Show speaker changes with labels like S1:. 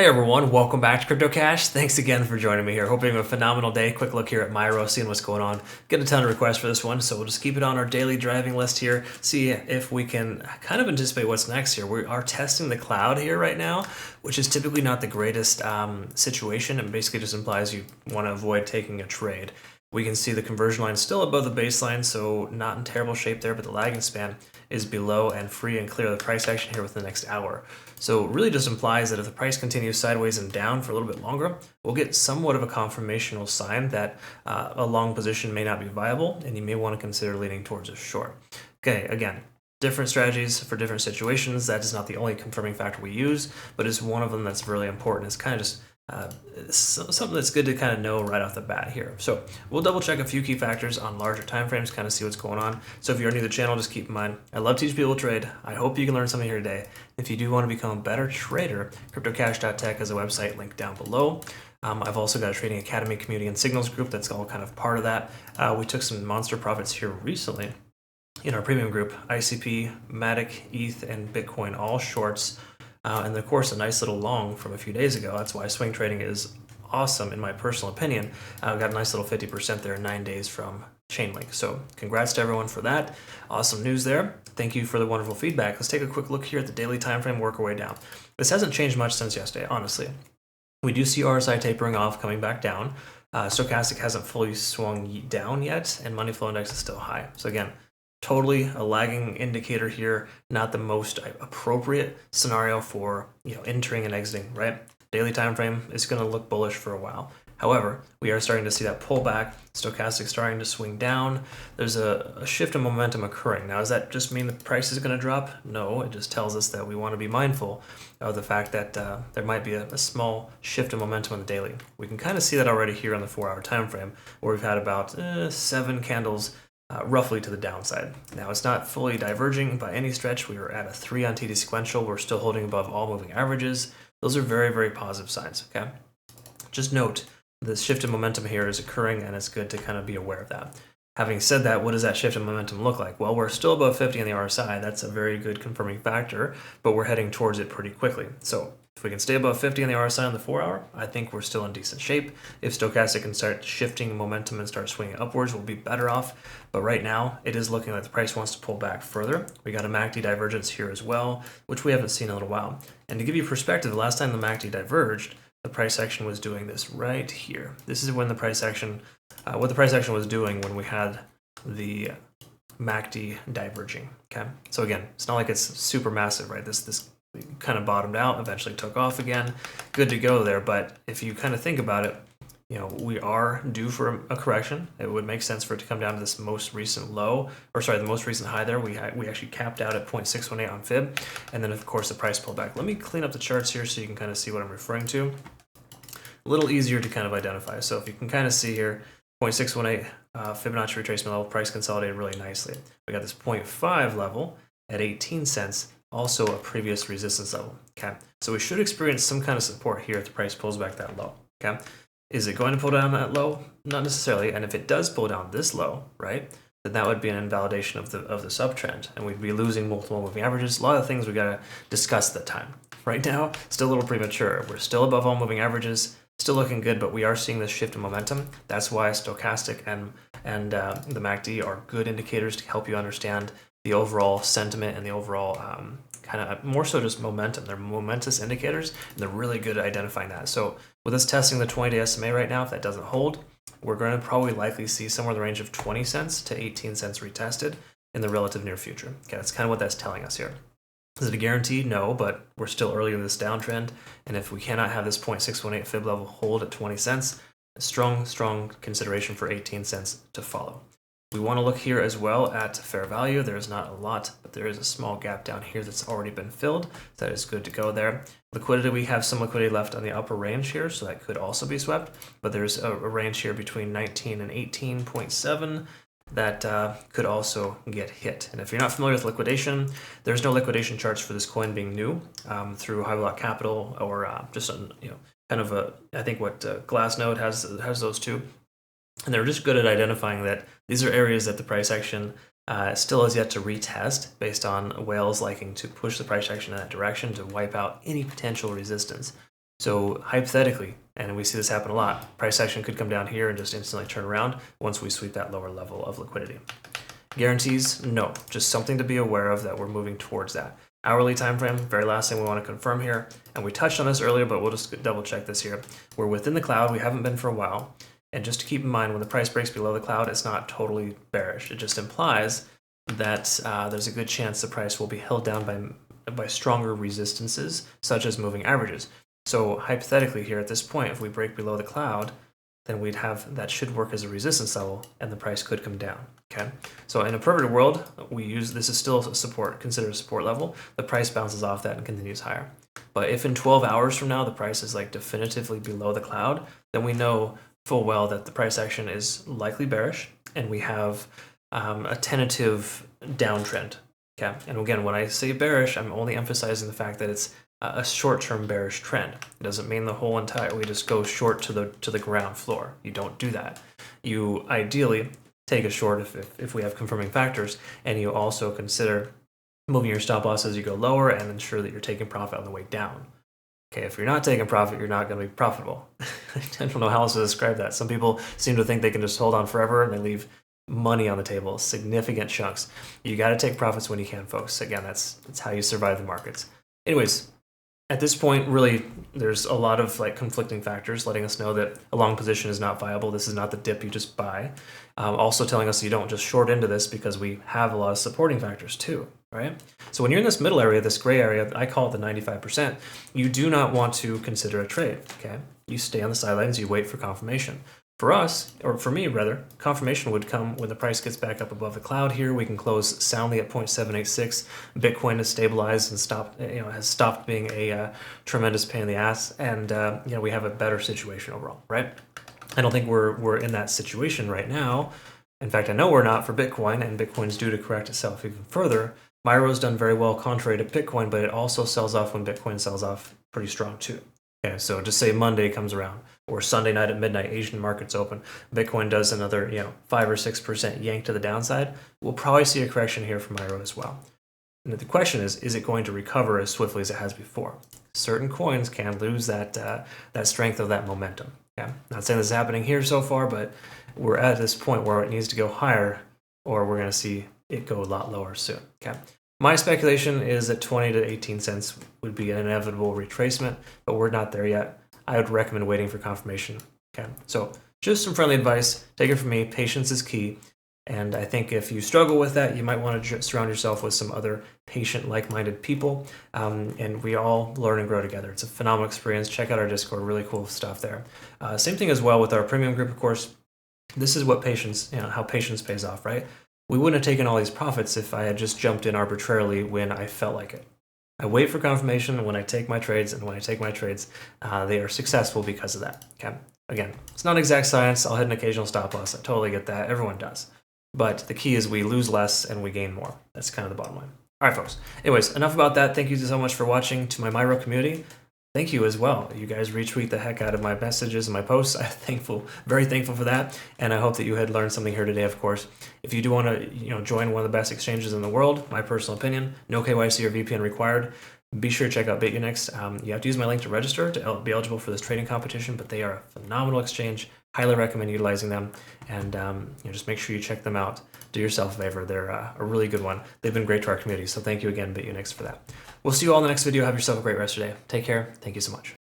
S1: Hey everyone, welcome back to Crypto Cash. Thanks again for joining me here. Hope you're having a phenomenal day. Quick look here at MYRO, seeing what's going on. Get a ton of requests for this one, so we'll just keep it on our daily driving list here. See if we can kind of anticipate what's next here. We are testing the cloud here right now, which is typically not the greatest situation, and basically just implies you want to avoid taking a trade. We can see the conversion line still above the baseline, so not in terrible shape there, but the lagging span is below and free and clear of the price action here within the next hour. So it really just implies that if the price continues sideways and down for a little bit longer, we'll get somewhat of a confirmational sign that a long position may not be viable, and you may want to consider leaning towards a short. Okay, again, different strategies for different situations. That is not the only confirming factor we use, but it's one of them that's really important. It's kind of just something that's good to kind of know right off the bat here. So we'll double check a few key factors on larger time frames, kind of see what's going on. So if you're new to the channel, just keep in mind, I love to teach people to trade. I hope you can learn something here today. If you do want to become a better trader, cryptocash.tech is a website linked down below. I've also got a trading academy community and signals group that's all kind of part of that. We took some monster profits here recently in our premium group. ICP, Matic, ETH, and Bitcoin, all shorts. And of course, a nice little long from a few days ago. That's why swing trading is awesome, in my personal opinion. Got a nice little 50% there in 9 days from Chainlink. So congrats to everyone for that. Awesome news there. Thank you for the wonderful feedback. Let's take a quick look here at the daily time frame, work our way down. This hasn't changed much since yesterday, honestly. We do see RSI tapering off, coming back down. Stochastic hasn't fully swung down yet, and money flow index is still high. So again, totally a lagging indicator here, not the most appropriate scenario for entering and exiting, right? Daily time frame is going to look bullish for a while. However, we are starting to see that pullback, stochastic starting to swing down. There's a shift in momentum occurring. Now, does that just mean the price is going to drop? No, it just tells us that we want to be mindful of the fact that there might be a small shift in momentum on the daily. We can kind of see that already here on the 4-hour time frame, where we've had about 7 candles roughly to the downside. Now, it's not fully diverging by any stretch. We were at a 3 on TD sequential. We're still holding above all moving averages. Those are very, very positive signs, okay? Just note, the shift in momentum here is occurring, and it's good to kind of be aware of that. Having said that, what does that shift in momentum look like? Well, we're still above 50 on the RSI. That's a very good confirming factor, but we're heading towards it pretty quickly. So if we can stay above 50 on the RSI on the 4-hour, I think we're still in decent shape. If stochastic can start shifting momentum and start swinging upwards, we'll be better off. But right now, it is looking like the price wants to pull back further. We got a MACD divergence here as well, which we haven't seen in a little while. And to give you perspective, the last time the MACD diverged, the price action was doing this right here. This is when the price action, what the price action was doing when we had the MACD diverging. Okay, so again, it's not like it's super massive, right? This kind of bottomed out, eventually took off again. Good to go there, but if you kind of think about it, we are due for a correction. It would make sense for it to come down to this most recent low, or sorry, the most recent high there. We actually capped out at 0.618 on fib, and then of course the price pulled back. Let me clean up the charts here so you can kind of see what I'm referring to. A little easier to kind of identify. So if you can kind of see here, 0.618 Fibonacci retracement level, price consolidated really nicely. We got this 0.5 level at 18 cents, also a previous resistance level. Okay, so we should experience some kind of support here if the price pulls back that low. Okay. Is it going to pull down that low? Not necessarily. And if it does pull down this low, right, then that would be an invalidation of the subtrend, and we'd be losing multiple moving averages. A lot of things we got to discuss at the time. Right now, still a little premature. We're still above all moving averages, still looking good, but we are seeing this shift in momentum. That's why stochastic and the MACD are good indicators to help you understand the overall sentiment and the overall kind of more so just momentum. They're momentous indicators, and they're really good at identifying that. So with us testing the 20-day SMA right now, if that doesn't hold, we're going to probably likely see somewhere in the range of 20 cents to 18 cents retested in the relative near future. Okay, that's kind of what that's telling us here. Is it a guarantee? No, but we're still early in this downtrend, and if we cannot have this 0.618 fib level hold at 20 cents, a strong consideration for 18 cents to follow. We want to look here as well at fair value. There is not a lot, but there is a small gap down here that's already been filled. That is good to go there. Liquidity, we have some liquidity left on the upper range here, so that could also be swept. But there's a range here between 19 and 18.7 that could also get hit. And if you're not familiar with liquidation, there's no liquidation charts for this coin being new through High Block Capital or just kind of a, I think what Glassnode has those too. And they're just good at identifying that these are areas that the price action still has yet to retest based on whales liking to push the price action in that direction to wipe out any potential resistance. So hypothetically, and we see this happen a lot, price action could come down here and just instantly turn around once we sweep that lower level of liquidity. Guarantees, no, just something to be aware of that we're moving towards that. Hourly time frame, very last thing we want to confirm here, and we touched on this earlier, but we'll just double check this here. We're within the cloud, we haven't been for a while, and just to keep in mind, when the price breaks below the cloud, it's not totally bearish. It just implies that there's a good chance the price will be held down by stronger resistances, such as moving averages. So hypothetically here at this point, if we break below the cloud, then we'd have, that should work as a resistance level, and the price could come down, okay? So in a perfect world, this is still a support, considered a support level. The price bounces off that and continues higher. But if in 12 hours from now, the price is like definitively below the cloud, then we know full well that the price action is likely bearish, and we have a tentative downtrend, okay? And again, when I say bearish, I'm only emphasizing the fact that it's a short-term bearish trend. It doesn't mean the whole entire, we just go short to the ground floor. You don't do that. You ideally take a short if we have confirming factors, and you also consider moving your stop loss as you go lower and ensure that you're taking profit on the way down. Okay, if you're not taking profit, you're not going to be profitable. I don't know how else to describe that. Some people seem to think they can just hold on forever and they leave money on the table, significant chunks. You got to take profits when you can, folks. Again, that's how you survive the markets. Anyways, at this point, really, there's a lot of like conflicting factors letting us know that a long position is not viable. This is not the dip you just buy. Also telling us you don't just short into this because we have a lot of supporting factors too, right? So when you're in this middle area, this gray area, I call it the 95%, you do not want to consider a trade, okay? You stay on the sidelines, you wait for confirmation. For us, or for me rather, confirmation would come when the price gets back up above the cloud here. We can close soundly at 0.786. Bitcoin has stabilized and stopped, has stopped being a tremendous pain in the ass, and we have a better situation overall, right? I don't think we're in that situation right now. In fact, I know we're not for Bitcoin, and Bitcoin's due to correct itself even further. MYRO's done very well contrary to Bitcoin, but it also sells off when Bitcoin sells off pretty strong too. Okay, so just say Monday comes around, or Sunday night at midnight, Asian markets open, Bitcoin does another 5 or 6% yank to the downside, we'll probably see a correction here from MYRO as well. And the question is it going to recover as swiftly as it has before? Certain coins can lose that strength of that momentum. Okay? Not saying this is happening here so far, but we're at this point where it needs to go higher, or we're going to see it go a lot lower soon. Okay. My speculation is that 20 to 18 cents would be an inevitable retracement, but we're not there yet. I would recommend waiting for confirmation. Okay, so just some friendly advice. Take it from me. Patience is key. And I think if you struggle with that, you might want to surround yourself with some other patient, like-minded people. And we all learn and grow together. It's a phenomenal experience. Check out our Discord. Really cool stuff there. Same thing as well with our premium group, of course. This is what patience, how patience pays off, right? We wouldn't have taken all these profits if I had just jumped in arbitrarily when I felt like it. I wait for confirmation when I take my trades, and when I take my trades, they are successful because of that. Okay. Again, it's not exact science. I'll hit an occasional stop loss. I totally get that. Everyone does. But the key is we lose less and we gain more. That's kind of the bottom line. All right, folks. Anyways, enough about that. Thank you so much for watching. To my MYRO community, thank you as well. You guys retweet the heck out of my messages and my posts. I'm very thankful for that. And I hope that you had learned something here today, of course. If you do want to join one of the best exchanges in the world, my personal opinion, no KYC or VPN required, be sure to check out Bitunix. You have to use my link to register to be eligible for this trading competition, but they are a phenomenal exchange. Highly recommend utilizing them. And just make sure you check them out. Do yourself a favor. They're a really good one. They've been great to our community. So thank you again, Bitunix, for that. We'll see you all in the next video. Have yourself a great rest of your day. Take care. Thank you so much.